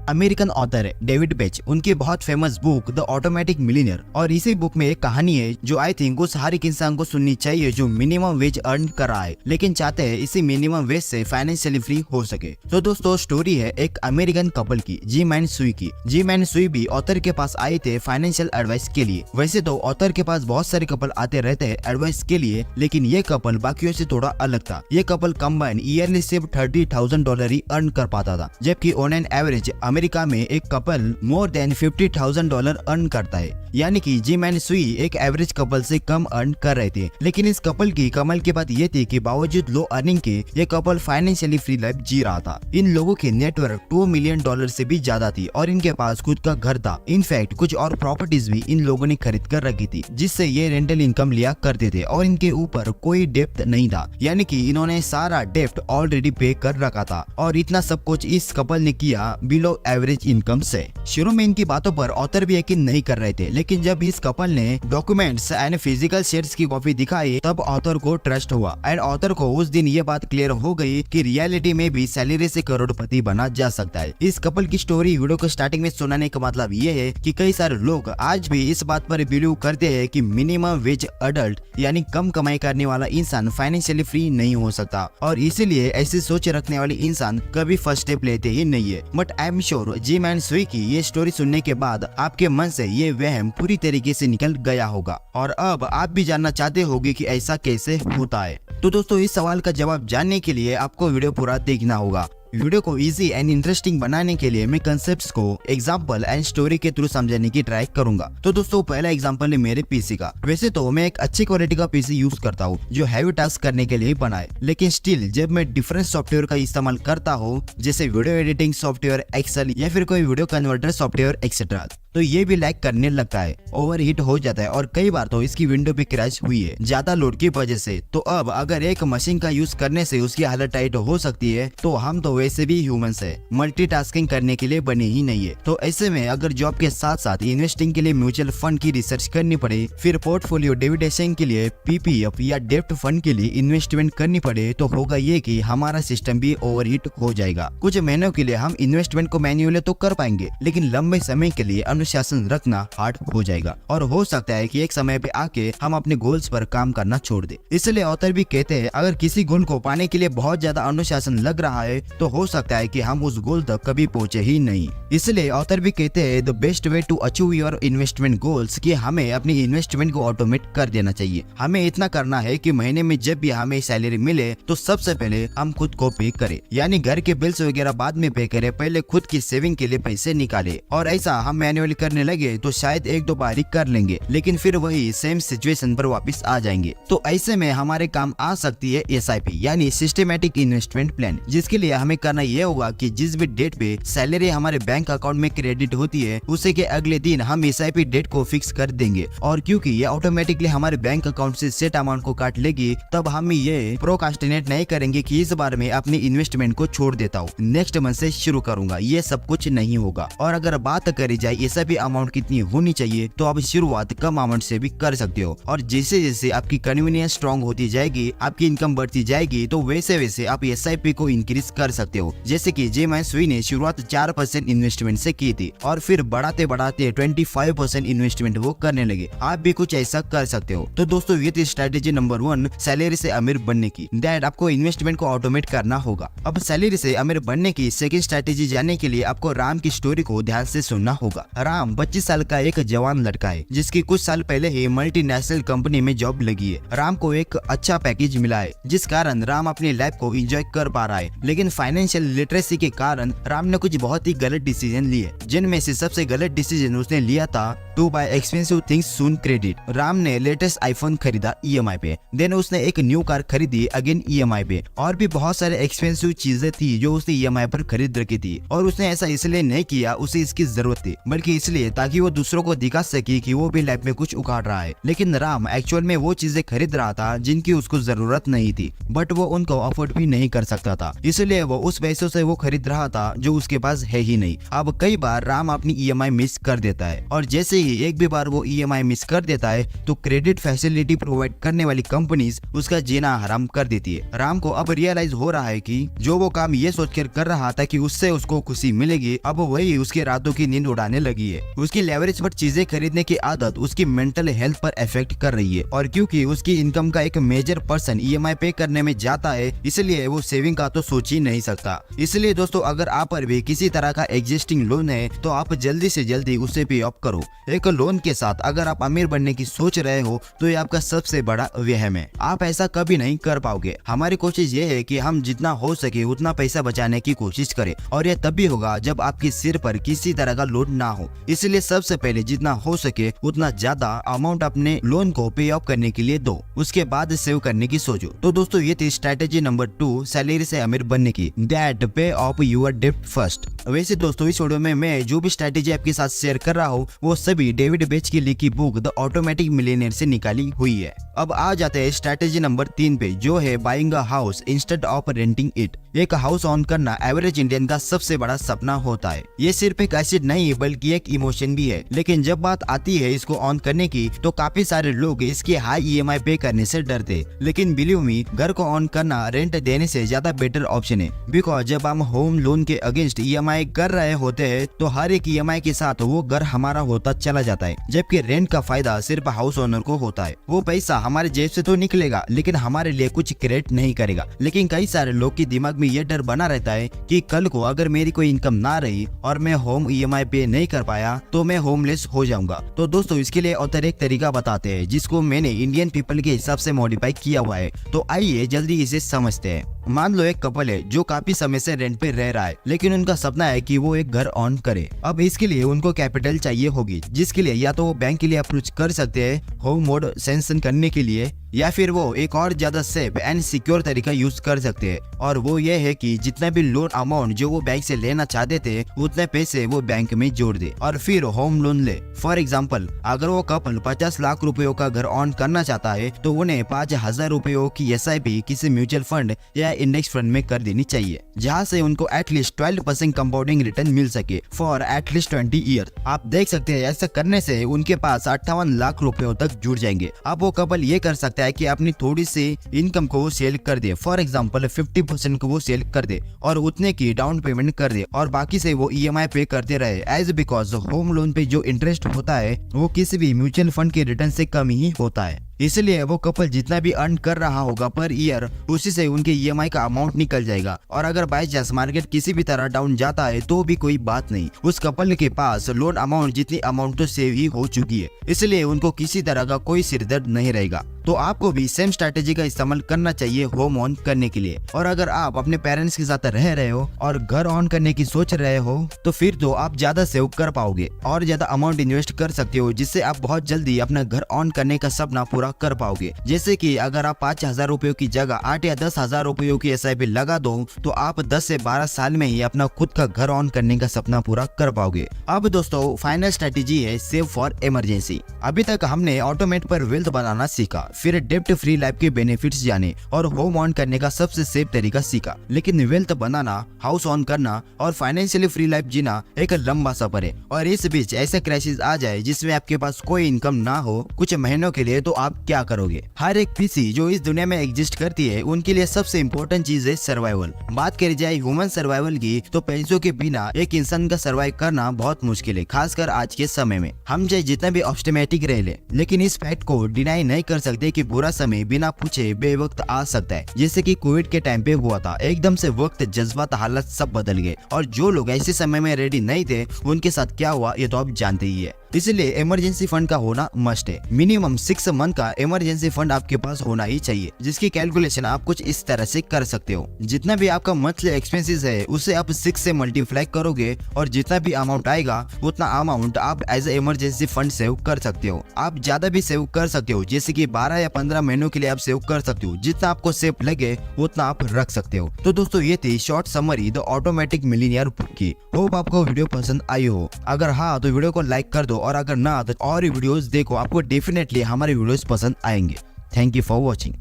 American author है David बेच, उनकी बहुत famous book the automatic millionaire. और इसी बुक में एक कहानी है जो आई थिंक उस हर एक इंसान को सुननी चाहिए जो मिनिमम वेज अर्न कर रहा है लेकिन चाहते हैं इसी मिनिमम वेज से फाइनेंशियली फ्री हो सके। तो दोस्तों स्टोरी है एक अमेरिकन कपल की, जिम एंड सुई की। जिम एंड सुई भी ऑथर के पास आए थे फाइनेंशियल एडवाइस के लिए। वैसे तो ऑथर के पास बहुत सारे कपल आते रहते हैं एडवाइस के लिए, लेकिन ये कपल बाकियों से थोड़ा अलग था। ये कपल कंबाइन ईयरली सिर्फ $30,000 ही अर्न कर पाता था, जबकि ऑन एन एवरेज अमेरिका में एक कपल मोर देन $50,000 अर्न करता है। यानी कि जिम एंड सुई एक एवरेज कपल से कम अर्न कर रहे थे। लेकिन इस कपल की कमाल की बात ये थी कि बावजूद लो अर्निंग के ये कपल फाइनेंशियली फ्री लाइफ जी रहा था। इन लोगों की नेटवर्क $2 मिलियन से भी ज्यादा थी और इनके पास खुद का घर था। इनफैक्ट कुछ और प्रॉपर्टीज भी इन लोगों ने खरीद कर रखी थी जिससे ये रेंटल इनकम लिया करते थे और इनके ऊपर कोई डेप्ट नहीं था। यानी कि इन्होंने सारा डेप्ट ऑलरेडी पे कर रखा था और इतना सब कुछ इस कपल ने किया बिलो एवरेज इनकम से। शुरू में इनकी बातों पर ऑथर भी यकीन नहीं कर रहे थे, लेकिन जब इस कपल ने डॉक्यूमेंट्स एंड फिजिकल शेयर्स की कॉपी दिखाई तब ऑथर को ट्रस्ट हुआ एंड ऑथर को उस दिन ये बात क्लियर हो गई कि रियलिटी में भी सैलरी से करोड़पति बना जा सकता है। इस कपल की स्टोरी वीडियो को स्टार्टिंग में सुनाने का मतलब ये है कि कई सारे लोग आज भी इस बात पर बिलीव करते हैं कि मिनिमम वेज अडल्ट यानी कम कमाई करने वाला इंसान फाइनेंशियली फ्री नहीं हो सकता और इसीलिए ऐसी सोच रखने वाले इंसान कभी फर्स्ट स्टेप लेते ही नहीं है। But I am sure gym and सुई की ये स्टोरी सुनने के बाद आपके मन से ये वहम पूरी तरीके से निकल गया होगा और अब आप भी जानना चाहते होंगे कि ऐसा कैसे होता है। तो दोस्तों इस सवाल का जवाब जानने के लिए आपको वीडियो पूरा देखना होगा। वीडियो को इजी एंड इंटरेस्टिंग बनाने के लिए मैं कंसेप्ट्स को एग्जांपल एंड स्टोरी के थ्रू समझाने की ट्राई करूंगा। तो दोस्तों पहला एग्जांपल है मेरे पीसी का। वैसे तो मैं एक अच्छी क्वालिटी का पीसी यूज करता हूँ जो हैवी टास्क करने के लिए बना है, लेकिन स्टिल जब मैं डिफरेंट सॉफ्टवेयर का इस्तेमाल करता हूँ जैसे वीडियो एडिटिंग सॉफ्टवेयर, एक्सेल या फिर कोई वीडियो कन्वर्टर सॉफ्टवेयर एक्सेट्रा, तो ये भी लैग करने लगता है, ओवरहीट हो जाता है और कई बार तो इसकी विंडो भी क्रैश हुई है ज्यादा लोड की वजह से। तो अब अगर एक मशीन का यूज करने से उसकी हालत टाइट हो सकती है तो हम तो वैसे भी ह्यूमंस है, मल्टीटास्किंग करने के लिए बने ही नहीं है। तो ऐसे में अगर जॉब के साथ साथ इन्वेस्टिंग के लिए म्यूचुअल फंड की रिसर्च करनी पड़े, फिर पोर्टफोलियो डिविडेंड के लिए पीपीएफ या डेप्ट फंड के लिए इन्वेस्टमेंट करनी पड़े, तो होगा ये कि हमारा सिस्टम भी ओवरहीट हो जाएगा। कुछ महीनों के लिए हम इन्वेस्टमेंट को मैन्युअली तो कर पाएंगे, लेकिन लंबे समय के लिए अनुशासन रखना हार्ड हो जाएगा और हो सकता है कि एक समय पे आके हम अपने गोल्स पर काम करना छोड़ दे। इसलिए ऑथर भी कहते हैं अगर किसी गोल को पाने के लिए बहुत ज्यादा अनुशासन लग रहा है तो हो सकता है कि हम उस गोल तक कभी पहुंचे ही नहीं। इसलिए ऑथर भी कहते हैं the best way to achieve your investment goals कि हमें अपनी इन्वेस्टमेंट को ऑटोमेट कर देना चाहिए। हमें इतना करना है कि महीने में जब भी हमें सैलरी मिले तो सबसे पहले हम खुद को पे करें, यानी घर के बिल्स वगैरह बाद में पे करें, पहले खुद की सेविंग के लिए पैसे निकाले। और ऐसा हम मैन्युअली करने लगे तो शायद एक दो बार ही कर लेंगे, लेकिन फिर वही सेम सिचुएशन पर वापस आ जाएंगे। तो ऐसे में हमारे काम आ सकती है एसआईपी यानी सिस्टमैटिक इन्वेस्टमेंट प्लान, जिसके लिए हमें करना यह होगा कि जिस भी डेट पे सैलरी हमारे बैंक अकाउंट में क्रेडिट होती है उसे के अगले दिन हम एसआईपी डेट को फिक्स कर देंगे। और क्योंकि ये ऑटोमेटिकली हमारे बैंक अकाउंट से सेट अमाउंट को काट लेगी, तब हम ये प्रोकास्टिनेट नहीं करेंगे कि इस बार में अपनी इन्वेस्टमेंट को छोड़ देता हूँ, नेक्स्ट मंथ से शुरू करूंगा। ये सब कुछ नहीं होगा। और अगर बात करी जाए एसआईपी अमाउंट कितनी होनी चाहिए, तो आप शुरुआत कम अमाउंट से भी कर सकते हो और जैसे जैसे आपकी कन्वीनियंस स्ट्रॉन्ग होती जाएगी, आपकी इनकम बढ़ती जाएगी, तो वैसे वैसे आप एसआईपी को इंक्रीज कर सकते हो। जैसे कि जिम एंड सुई ने शुरुआत 4% इन्वेस्टमेंट से की थी और फिर बढ़ाते बढ़ाते 25% इन्वेस्टमेंट वो करने लगे। आप भी कुछ ऐसा कर सकते हो। तो दोस्तों ये थी स्ट्रेटेजी नंबर 1 सैलरी से अमीर बनने की, दैट आपको इन्वेस्टमेंट को ऑटोमेट करना होगा। अब सैलरी से अमीर बनने की सेकंड स्ट्रेटेजी जानने के लिए आपको राम की स्टोरी को ध्यान से सुनना होगा। राम 25 साल का एक जवान लड़का है जिसकी कुछ साल पहले ही मल्टीनेशनल कंपनी में जॉब लगी है। राम को एक अच्छा पैकेज मिला है जिस कारण राम अपनी लाइफ को एंजॉय कर पा रहा है, लेकिन फाइनेंशियल लिटरेसी के कारण राम ने कुछ बहुत ही गलत डिसीजन लिए, जिनमें से सबसे गलत डिसीजन उसने लिया था to buy expensive things soon credit. Ram ने लेटेस्ट आईफोन खरीदा ईएमआई पे, देन उसने एक न्यू कार खरीदी अगेन ईएमआई पे, और भी बहुत सारे एक्सपेंसिव चीजें थी जो उसने ईएमआई पर खरीद रखी थी। और उसने ऐसा इसलिए नहीं किया उसे इसकी जरूरत थी, बल्कि इसलिए ताकि वो दूसरों को दिखा सके कि वो भी लाइफ में कुछ उखाड़ रहा है। लेकिन राम एक्चुअल में वो चीजें खरीद रहा था जिनकी उसको जरूरत नहीं थी, बट वो उनको अफोर्ड भी नहीं कर सकता था, इसलिए वो उस पैसों से वो खरीद रहा था जो उसके पास है ही नहीं। अब कई बार राम अपनी ईएमआई मिस कर देता है और जैसे ही एक भी बार वो EMI मिस कर देता है तो क्रेडिट फैसिलिटी प्रोवाइड करने वाली कंपनीज उसका जीना हराम कर देती है। राम को अब रियलाइज हो रहा है कि जो वो काम ये सोचकर कर रहा था कि उससे उसको खुशी मिलेगी, अब वही उसके रातों की नींद उड़ाने लगी है। उसकी लेवरेज पर चीजें खरीदने की आदत उसकी मेंटल हेल्थ पर इफेक्ट कर रही है, और क्योंकि उसकी इनकम का एक मेजर पर्सन EMI पे करने में जाता है, इसलिए वो सेविंग का तो सोच ही नहीं सकता। इसलिए दोस्तों, अगर आप पर भी किसी तरह का एग्जिस्टिंग लोन है तो आप जल्दी से जल्दी उसे पे ऑफ करो। एक लोन के साथ अगर आप अमीर बनने की सोच रहे हो तो ये आपका सबसे बड़ा वहम है, आप ऐसा कभी नहीं कर पाओगे। हमारी कोशिश ये है कि हम जितना हो सके उतना पैसा बचाने की कोशिश करें, और यह तभी होगा जब आपके सिर पर किसी तरह का लोन ना हो। इसलिए सबसे पहले जितना हो सके उतना ज्यादा अमाउंट अपने लोन को पे ऑफ करने के लिए दो, उसके बाद सेव करने की सोचो। तो दोस्तों, ये थी स्ट्रेटेजी नंबर 2 सैलरी से अमीर बनने की, दैट पे ऑफ योर डेब्ट फर्स्ट। वैसे दोस्तों, इस वीडियो में मैं जो भी स्ट्रेटेजी आपके साथ शेयर कर रहा हूँ वो सभी डेविड बेच की लिखी बुक द ऑटोमेटिक मिलियनेयर से निकाली हुई है। अब आ जाते हैं स्ट्रेटेजी नंबर 3 पे, जो है buying a house instead of renting it. एक हाउस ऑन करना एवरेज इंडियन का सबसे बड़ा सपना होता है। ये सिर्फ एक एसिड नहीं बल्कि एक इमोशन भी है, लेकिन जब बात आती है इसको ऑन करने की तो काफी सारे लोग इसके हाई EMI पे करने से डरते। लेकिन बिलीव मी, घर को ऑन करना रेंट देने से ज्यादा बेटर ऑप्शन है, बिकॉज जब हम होम लोन के अगेंस्ट EMI कर रहे होते हैं तो हर एक EMI के साथ वो घर हमारा होता चला जाता है, जबकि रेंट का फायदा सिर्फ हाउस ओनर को होता है। वो पैसा हमारे जेब से तो निकलेगा लेकिन हमारे लिए कुछ क्रिएट नहीं करेगा। लेकिन कई सारे लोग के दिमाग में ये डर बना रहता है कि कल को अगर मेरी कोई इनकम ना रही और मैं होम EMI पे नहीं कर पाया तो मैं होमलेस हो जाऊंगा। तो दोस्तों, इसके लिए और एक तरीका बताते हैं जिसको मैंने इंडियन पीपल के हिसाब से मॉडिफाई किया हुआ है। तो आइए जल्दी इसे समझते हैं। मान लो एक कपल है जो काफी समय से रेंट पे रह रहा है, लेकिन उनका सपना है कि वो एक घर ऑन करे। अब इसके लिए उनको कैपिटल चाहिए होगी, जिसके लिए या तो वो बैंक के लिए अप्रोच कर सकते हैं होम मोड सैंक्शन करने के लिए, या फिर वो एक और ज्यादा सेफ एंड सिक्योर तरीका यूज कर सकते हैं, और वो ये है कि जितना भी लोन अमाउंट जो वो बैंक से लेना चाहते थे उतने पैसे वो बैंक में जोड़ दे और फिर होम लोन ले। फॉर एग्जाम्पल, अगर वो कपल 50 लाख रुपयों का घर ऑन करना चाहता है तो उन्हें 5,000 रुपयों की SIP किसी म्यूचुअल फंड या इंडेक्स फंड में कर देनी चाहिए, जहाँ से उनको एटलीस्ट 12% कंपाउंडिंग रिटर्न मिल सके फॉर एटलीस्ट 20 ईयर। आप देख सकते हैं ऐसा करने से उनके पास 58 लाख रुपयों तक जुड़ जाएंगे। अब वो कपल ये कर सकता है कि अपनी थोड़ी सी इनकम को वो सेल कर दे, फॉर एग्जांपल 50% को वो सेल कर दे और उतने की डाउन पेमेंट कर दे, और बाकी से वो EMI पे करते रहे, एज बिकॉज होम लोन पे जो इंटरेस्ट होता है वो किसी भी म्यूचुअल फंड के रिटर्न से कम ही होता है। इसलिए वो कपल जितना भी अर्न कर रहा होगा पर ईयर, उसी से उनके EMI का अमाउंट निकल जाएगा। और अगर बाय चांस मार्केट किसी भी तरह डाउन जाता है तो भी कोई बात नहीं, उस कपल के पास लोन अमाउंट जितनी अमाउंट तो सेव ही हो चुकी है, इसलिए उनको किसी तरह का कोई सिरदर्द नहीं रहेगा। तो आपको भी सेम स्ट्रैटेजी का इस्तेमाल करना चाहिए होम ऑन करने के लिए। और अगर आप अपने पेरेंट्स के साथ रह रहे हो और घर ऑन करने की सोच रहे हो तो फिर तो आप ज्यादा सेव कर पाओगे और ज्यादा अमाउंट इन्वेस्ट कर सकते हो, जिससे आप बहुत जल्दी अपना घर ऑन करने का सपना पूरा कर पाओगे। जैसे कि अगर आप 5,000 रुपयों की जगह 8 या 10,000 रुपयों की SIP लगा दो तो आप 10 से 12 साल में ही अपना खुद का घर ऑन करने का सपना पूरा कर पाओगे। अब दोस्तों, फाइनल स्ट्रेटेजी है सेव फॉर इमरजेंसी। अभी तक हमने ऑटोमेट पर वेल्थ बनाना सीखा, फिर डेब्ट फ्री लाइफ के बेनिफिट्स जाने और होम ऑन करने का सबसे सेफ तरीका सीखा। लेकिन वेल्थ बनाना, हाउस ऑन करना और फाइनेंशियली फ्री लाइफ जीना एक लंबा सफर है, और इस बीच ऐसे क्राइसिस आ जाए जिसमें आपके पास कोई इनकम ना हो कुछ महीनों के लिए, तो आप क्या करोगे? हर एक पीसी जो इस दुनिया में एग्जिस्ट करती है उनके लिए सबसे इम्पोर्टेंट चीज है सर्वाइवल। बात करी जाए ह्यूमन सर्वाइवल की तो पैसों के बिना एक इंसान का सर्वाइव करना बहुत मुश्किल है, खासकर आज के समय में। हम चाहे जितना भी ऑप्टिमिस्टिक रह ले, लेकिन इस फैक्ट को डिनाई नहीं कर सकते कि बुरा समय बिना पूछे बेवक्त आ सकता है, जैसे कि कोविड के टाइम पे हुआ था। एकदम से वक्त, जज्बात, हालत सब बदल गए, और जो लोग ऐसे समय में रेडी नहीं थे उनके साथ क्या हुआ ये तो आप जानते ही है। इसलिए इमरजेंसी फंड का होना मस्ट है। मिनिमम 6 मंथ का इमरजेंसी फंड आपके पास होना ही चाहिए, जिसकी कैलकुलेशन आप कुछ इस तरह से कर सकते हो। जितना भी आपका मंथली एक्सपेंसेस है उसे आप 6 से मल्टीप्लाई करोगे और जितना भी अमाउंट आएगा उतना अमाउंट आप as a emergency fund save कर सकते हो। आप ज्यादा भी सेव कर सकते हो, जैसे कि 12 या 15 महीनों के लिए आप सेव कर सकते हो। जितना आपको सेफ लगे उतना आप रख सकते हो। तो दोस्तों, ये थी short summary the automatic millionaire book की। होप आपको वीडियो पसंद आई हो। अगर हाँ तो वीडियो को लाइक कर दो, और अगर ना तो और वीडियोस देखो, आपको डेफिनेटली हमारे वीडियोस पसंद आएंगे। Thank you for watching.